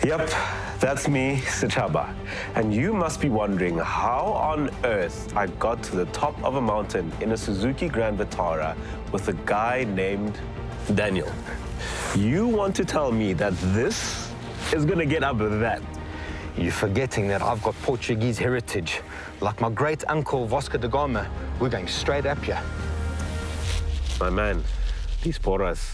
Yep, that's me, Setshaba. And you must be wondering how on earth I got to the top of a mountain in a Suzuki Grand Vitara with a guy named Daniel. You want to tell me that this is gonna get up that? You're forgetting that I've got Portuguese heritage. Like my great uncle Vasco da Gama, we're going straight up here. My man, these porras.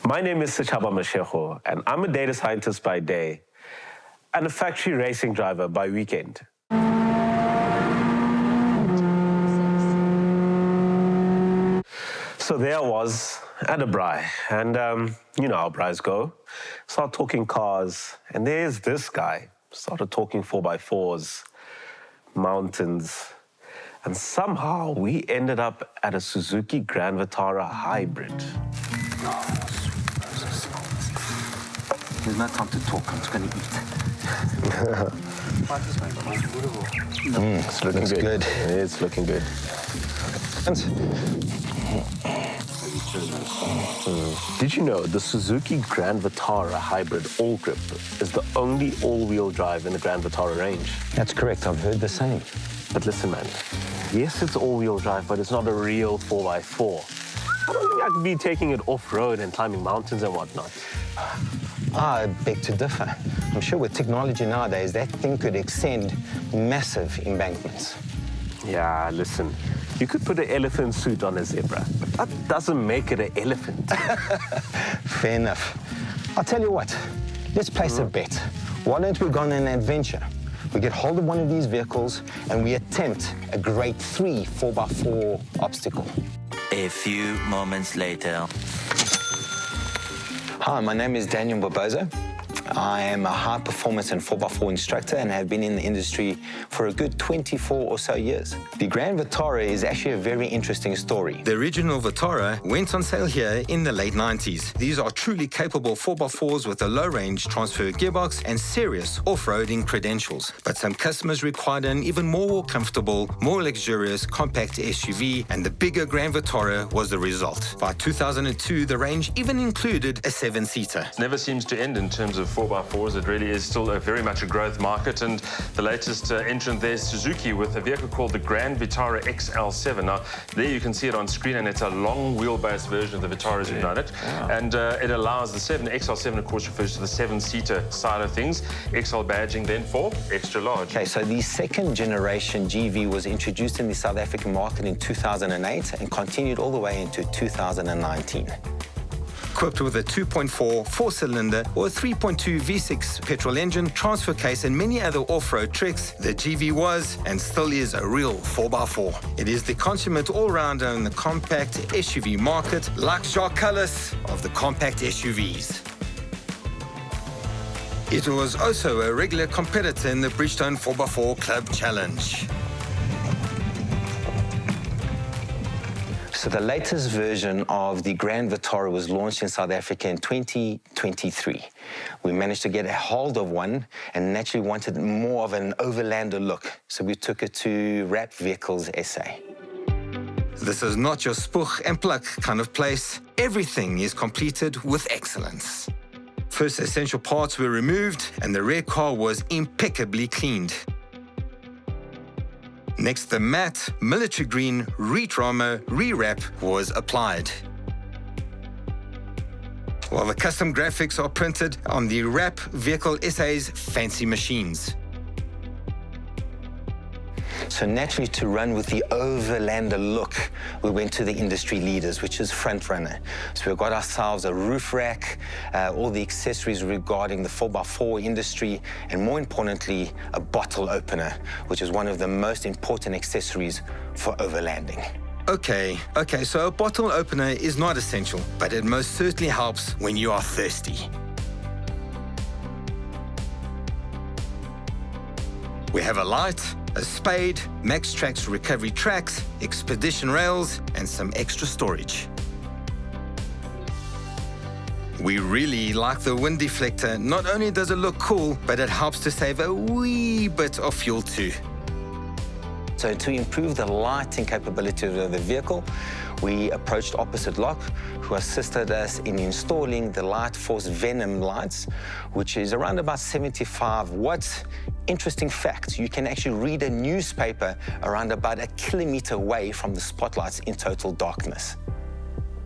My name is Setshaba Mashego, and I'm a data scientist by day and a factory racing driver by weekend. So there I was at a braai, and you know how braais go. Start talking cars, and there's this guy. Started talking 4x4s, mountains, and somehow we ended up at a Suzuki Grand Vitara hybrid. There's no time to talk, I'm just going to eat. It's looking good. It's looking good. Did you know the Suzuki Grand Vitara hybrid all-grip is the only all-wheel drive in the Grand Vitara range? That's correct, I've heard the same. But listen, man, yes, it's all-wheel drive, but it's not a real 4x4. I don't think I could be taking it off-road and climbing mountains and whatnot. I beg to differ. I'm sure with technology nowadays, that thing could extend massive embankments. Yeah, listen, you could put an elephant suit on a zebra, but that doesn't make it an elephant. Fair enough. I'll tell you what, let's place a bet. Why don't we go on an adventure? We get hold of one of these vehicles and we attempt a grade 3 4x4 obstacle. A few moments later. Hi, my name is Daniel Barboza. I am a high-performance and 4x4 instructor and have been in the industry for a good 24 or so years. The Grand Vitara is actually a very interesting story. The original Vitara went on sale here in the late 90s. These are truly capable 4x4s with a low-range transfer gearbox and serious off-roading credentials. But some customers required an even more comfortable, more luxurious compact SUV, and the bigger Grand Vitara was the result. By 2002, the range even included a 7-seater. It never seems to end in terms of 4x4s. It really is still very much a growth market, and the latest entrant there is Suzuki with a vehicle called the Grand Vitara XL7. Now, there you can see it on screen, and it's a long wheelbase version of the Vitara, as you know it. Wow. And it allows the XL7, of course, refers to the 7-seater side of things. XL badging then for extra large. Okay, so the second generation GV was introduced in the South African market in 2008 and continued all the way into 2019. Equipped with a 2.4 4-cylinder or a 3.2 V6 petrol engine, transfer case and many other off-road tricks, the GV was and still is a real 4x4. It is the consummate all-rounder in the compact SUV market, like Jacques Cullis of the compact SUVs. It was also a regular competitor in the Bridgestone 4x4 Club Challenge. So the latest version of the Grand Vitara was launched in South Africa in 2023. We managed to get a hold of one and naturally wanted more of an overlander look. So we took it to Wrap Vehicles SA. This is not your spoeg and pluk kind of place. Everything is completed with excellence. First essential parts were removed and the rear car was impeccably cleaned. Next, the matte, military green, retramo, rewrap was applied. While the custom graphics are printed on the wrap vehicle SA's fancy machines. So naturally, to run with the overlander look, we went to the industry leaders, which is Front Runner. So we got ourselves a roof rack, all the accessories regarding the 4x4 industry, and more importantly, a bottle opener, which is one of the most important accessories for overlanding. Okay, so a bottle opener is not essential, but it most certainly helps when you are thirsty. We have a light, a spade, Max Trax recovery tracks, expedition rails, and some extra storage. We really like the wind deflector. Not only does it look cool, but it helps to save a wee bit of fuel too. So to improve the lighting capability of the vehicle, we approached Opposite Lock, who assisted us in installing the Light Force Venom lights, which is around about 75 watts. Interesting fact, you can actually read a newspaper around about a kilometer away from the spotlights in total darkness.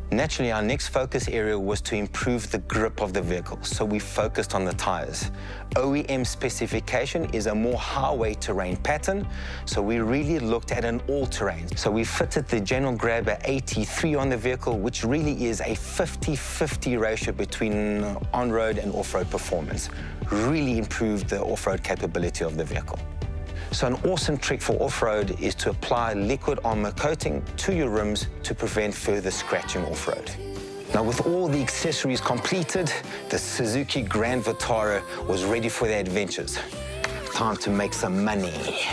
Naturally, our next focus area was to improve the grip of the vehicle, so we focused on the tires. OEM specification is a more highway terrain pattern, so we really looked at an all-terrain. So we fitted the General Grabber 83 on the vehicle, which really is a 50-50 ratio between on-road and off-road performance. Really improved the off-road capability of the vehicle. So an awesome trick for off-road is to apply liquid armor coating to your rims to prevent further scratching off-road. Now, with all the accessories completed, the Suzuki Grand Vitara was ready for their adventures. Time to make some money.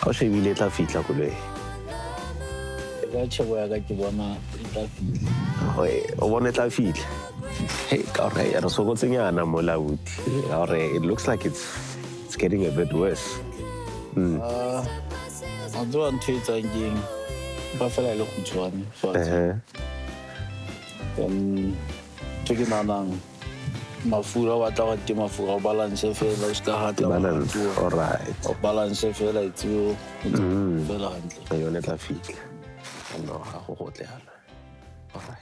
How shebile e tla fitla koloi? Ka tšhebo ya ka ke bona e tla fihla. O bona e tla fitla? Hey, ka gore re sokotsenyana mo Labuti. Ka gore it looks like it's getting a bit worse. A tseba ntho e etsang keng ba fela e le khutshwane fatshe. Ntho ke nahanang mafura wa tla ke mafura o balance fela o ska hatla Balance, all right. o balance fela it's you fela hantle Yone e tla fitla. No, ga go gotle yana. All right.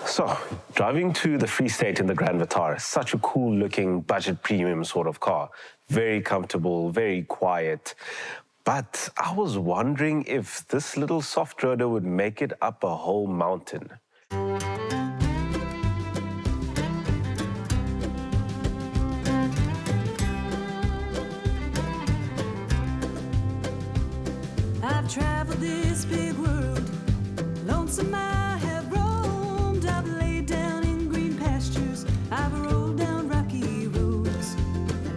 So, driving to the Free State in the Grand Vitara, such a cool looking budget premium sort of car. Very comfortable, very quiet. But I was wondering if this little soft roader would make it up a whole mountain. I've traveled this big world, lonesome I have roamed. I've laid down in green pastures, I've rolled down rocky roads.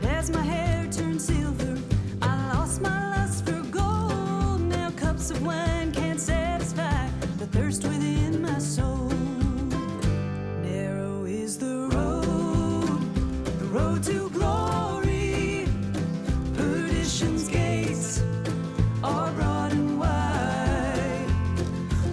And as my hair turned silver, I lost my lust for gold. Now cups of wine can't satisfy the thirst within my soul. Narrow is the road to glory. Perdition's gates are broad and wide.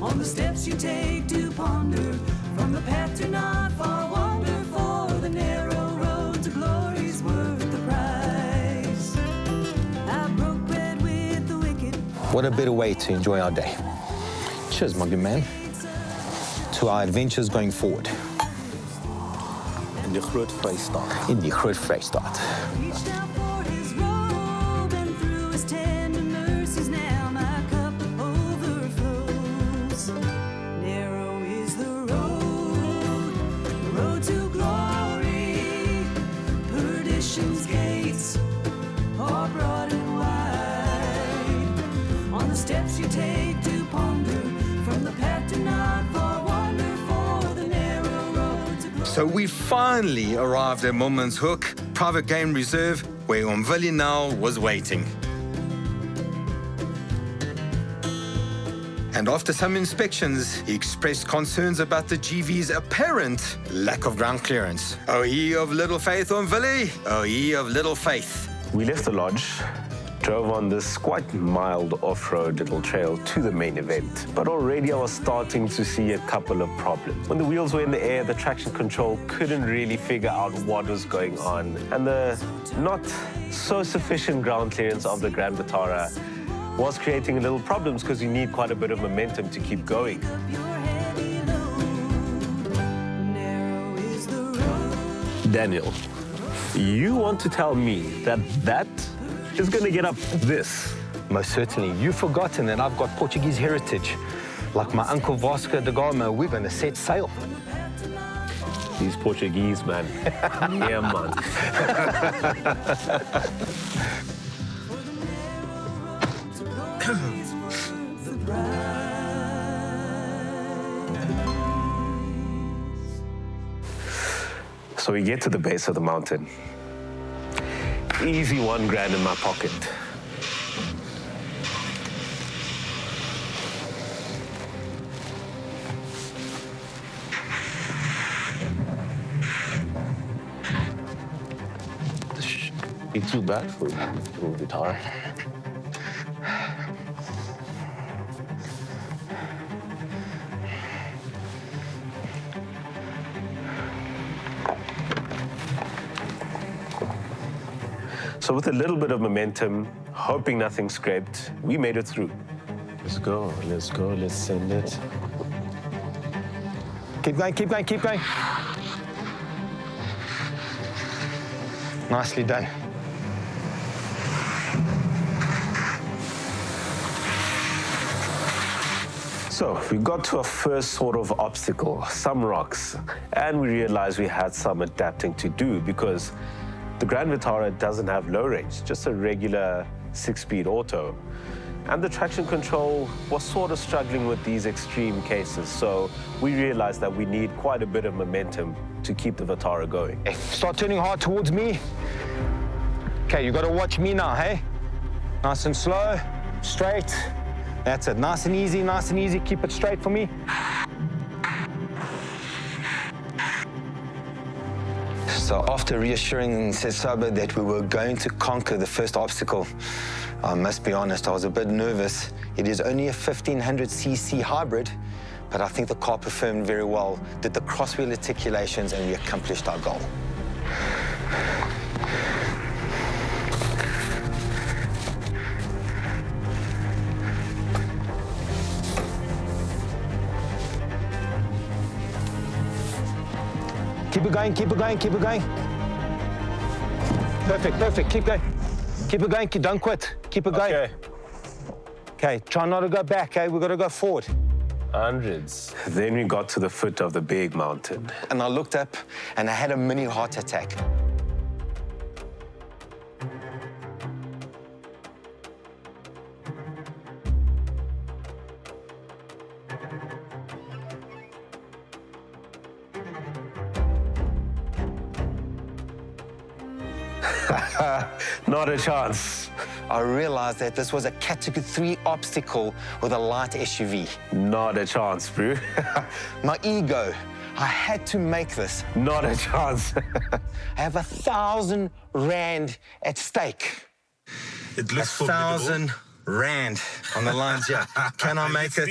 On the steps you take to ponder, from the path to not far wander, for the narrow road to glory's worth the price. I broke bread with the wicked. What a better way to enjoy our day. Cheers, my good man. To our adventures going forward. in die groot Vrystaat. In die groot Vrystaat. Reached out for his robe, and through his tender mercies now my cup overflows. Narrow is the road to glory. Perdition's gates are broad and wide. On the steps you take to ponder, from the path to not far wander, for the narrow road to glory. So we finally arrived at Moments Hook, private game reserve where Umveli now was waiting. And after some inspections, he expressed concerns about the GV's apparent lack of ground clearance. Oh, ye of little faith, Umveli! Oh, ye of little faith. We left the lodge, drove on this quite mild off-road little trail to the main event. But already I was starting to see a couple of problems. When the wheels were in the air, the traction control couldn't really figure out what was going on. And the not so sufficient ground clearance of the Grand Vitara was creating a little problems because you need quite a bit of momentum to keep going. Daniel, you want to tell me that that is going to get up this? Most certainly. You've forgotten that I've got Portuguese heritage. Like my uncle Vasco da Gama, we're going to set sail. These Portuguese, man. Yeah, man. So we get to the base of the mountain. Easy $1 grand in my pocket. This ain't too bad for a Vitara. So with a little bit of momentum, hoping nothing scraped, we made it through. Let's go, let's send it. Keep going, keep going, keep going. Nicely done. So we got to our first sort of obstacle, some rocks, and we realized we had some adapting to do because the Grand Vitara doesn't have low range, just a regular 6-speed auto. And the traction control was sort of struggling with these extreme cases, so we realized that we need quite a bit of momentum to keep the Vitara going. Hey, start turning hard towards me. Okay, you got to watch me now, hey? Nice and slow, straight. That's it, nice and easy, keep it straight for me. So after reassuring Setshaba that we were going to conquer the first obstacle, I must be honest, I was a bit nervous. It is only a 1500cc hybrid, but I think the car performed very well, did the crosswheel articulations, and we accomplished our goal. Keep it going, keep it going, keep it going. Perfect, keep going. Keep it going, don't quit. Keep it going. Okay. Okay, try not to go back, eh? We've got to go forward. Hundreds. Then we got to the foot of the big mountain. And I looked up and I had a mini heart attack. Not a chance. I realized that this was a Category 3 obstacle with a light SUV. Not a chance, bro. My ego, I had to make this. Not a chance. I have 1,000 rand at stake. It looks 1,000 rand on the lines here. Can I make it?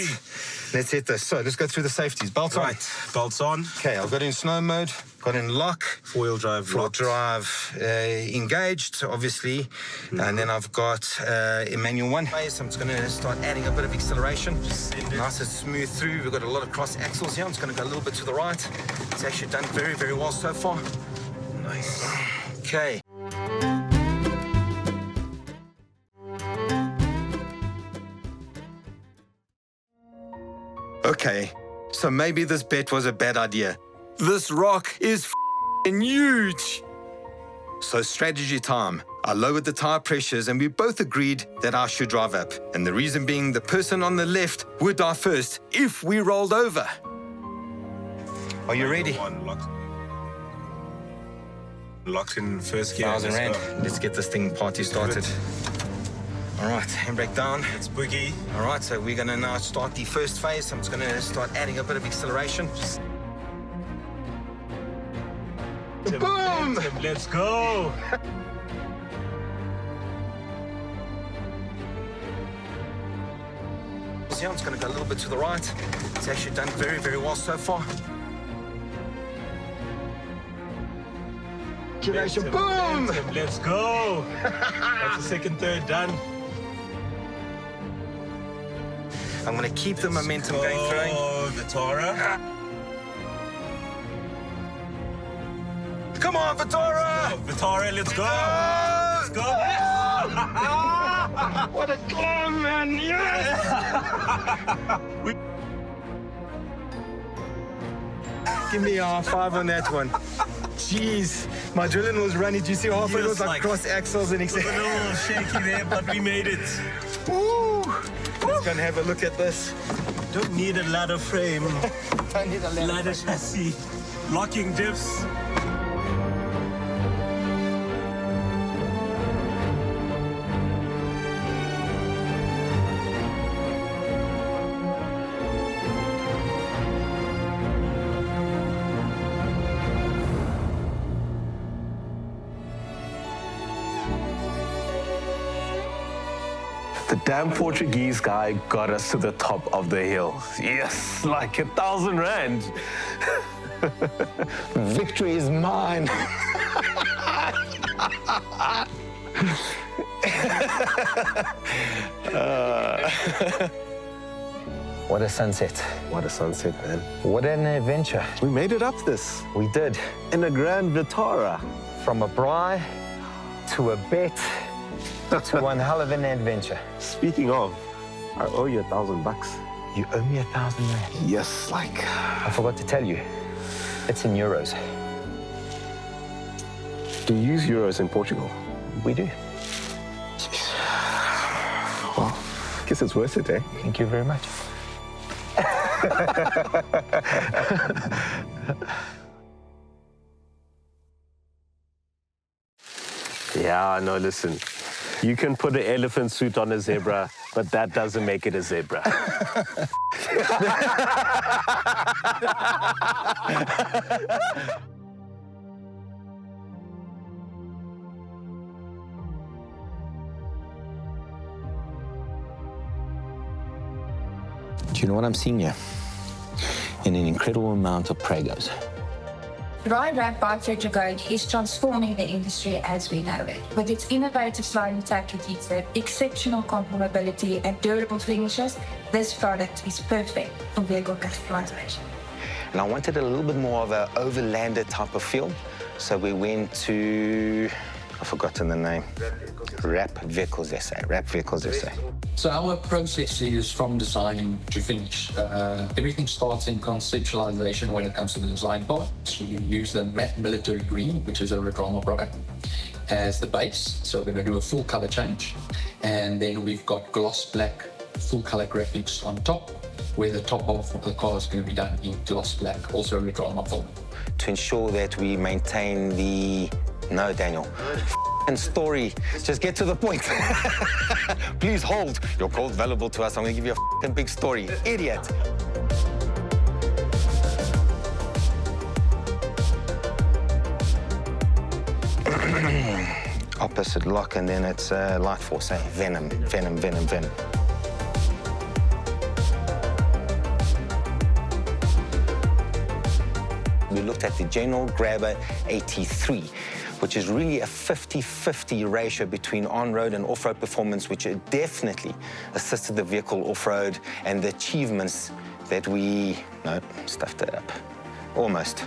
Let's hit this. So let's go through the safeties. Belts on. Right, belts on. Okay, I've got in snow mode, got in lock. Four-wheel drive Four locked. drive engaged, obviously. And then I've got manual 1. So I'm just going to start adding a bit of acceleration. Nice and smooth through. We've got a lot of cross axles here. I'm just going to go a little bit to the right. It's actually done very, very well so far. Nice. Okay. Okay, so maybe this bet was a bad idea. This rock is f***ing huge. So strategy time. I lowered the tire pressures and we both agreed that I should drive up. And the reason being the person on the left would die first if we rolled over. Are you ready? Locked in first gear. 1,000 Rand. Let's get this thing party started. All right, handbrake down. It's boogie. All right, so we're gonna now start the first phase. I'm just gonna start adding a bit of acceleration. Boom! Let's go. Yeah, it's gonna go a little bit to the right. It's actually done very, very well so far. Boom! Let's go. That's the second, third done. I'm gonna keep the momentum going through. Oh, Vitara. Come on, Vitara! Vitara, let's go. Let's go. What a climb, man! Yes! Give me a high five on that one. Jeez, my adrenaline was running. Do you see halfway? It was like cross axles and It was a little shaky there, but we made it. Woo! Let's go and have a look at this. Don't need a ladder frame. Don't need a Ladder chassis. Locking diffs. The damn Portuguese guy got us to the top of the hill. Yes, like 1,000 Rand. Victory is mine. What a sunset. What a sunset, man. What an adventure. We made it up this We did. in a Grand Vitara. From a braai to a bet to one hell of an adventure. Speaking of, I owe you $1,000. You owe me 1,000 Rand. Yes, like. I forgot to tell you. It's in euros. Do you use euros in Portugal? We do. Well, I guess it's worth it, eh? Thank you very much. Yeah, no, listen. You can put an elephant suit on a zebra, but that doesn't make it a zebra. Do you know what I'm seeing here? An incredible amount of Pragos. Braai wrap by Vitara is transforming the industry as we know it. With its innovative sliding tack adhesive, exceptional conformability, and durable finishes, this product is perfect for vehicle customization. And I wanted a little bit more of an overlander type of feel. So we went to, I've forgotten the name. Wrap Vehicles SA. Wrap Vehicles SA. So our process is from design to finish. Everything starts in conceptualization when it comes to the design part. So we use the matte military green, which is a Redrama product, as the base. So we're going to do a full color change. And then we've got gloss black, full color graphics on top, where the top half of the car is going to be done in gloss black, also Redrama film. To ensure that we maintain the... No, Daniel. And story. Just get to the point. Please hold. Your call's valuable to us. I'm going to give you a big story. Idiot. Opposite lock, and then it's light force, eh? Venom, venom, venom, venom. We looked at the General Grabber 83, which is really a 50-50 ratio between on-road and off-road performance, which definitely assisted the vehicle off-road, and the achievements that we... No, stuffed it up. Almost.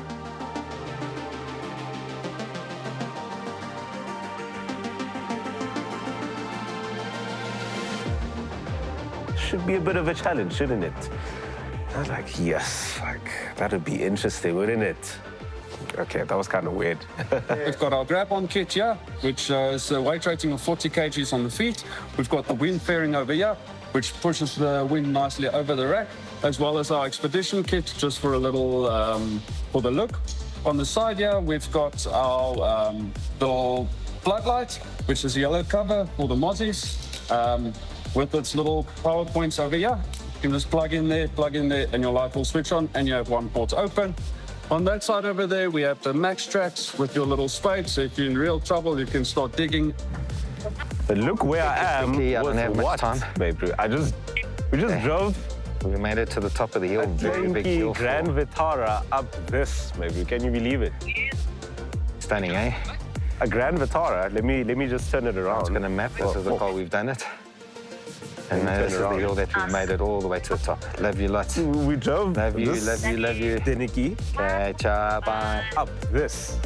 Should be a bit of a challenge, shouldn't it? I was like, yes, like, that'd be interesting, wouldn't it? Okay, that was kind of weird. We've got our grab-on kit here, which is a weight rating of 40 kgs on the feet. We've got the wind fairing over here, which pushes the wind nicely over the rack, as well as our expedition kit, just for a little, for the look. On the side here, we've got our little floodlight, which is a yellow cover for the mozzies, with its little power points over here. You can just plug in there, and your light will switch on, and you have one port open. On that side over there, we have the max tracks with your little spade, so if you're in real trouble, you can start digging. But look where I am Quickly, I don't with have much what, time. babe? We just drove We made it to the top of the hill. a Very big clunky hill. Grand Vitara up this, maybe. Can you believe it? Stunning, eh? A Grand Vitara. Let me just turn it around. It's going to map. This is the car we've done it. And Let me this is turn the around. hill that we've made it all the way to the top. Love you lots. We drove Love you, this love you, love you. Deniki Okay, ciao, bye. up this.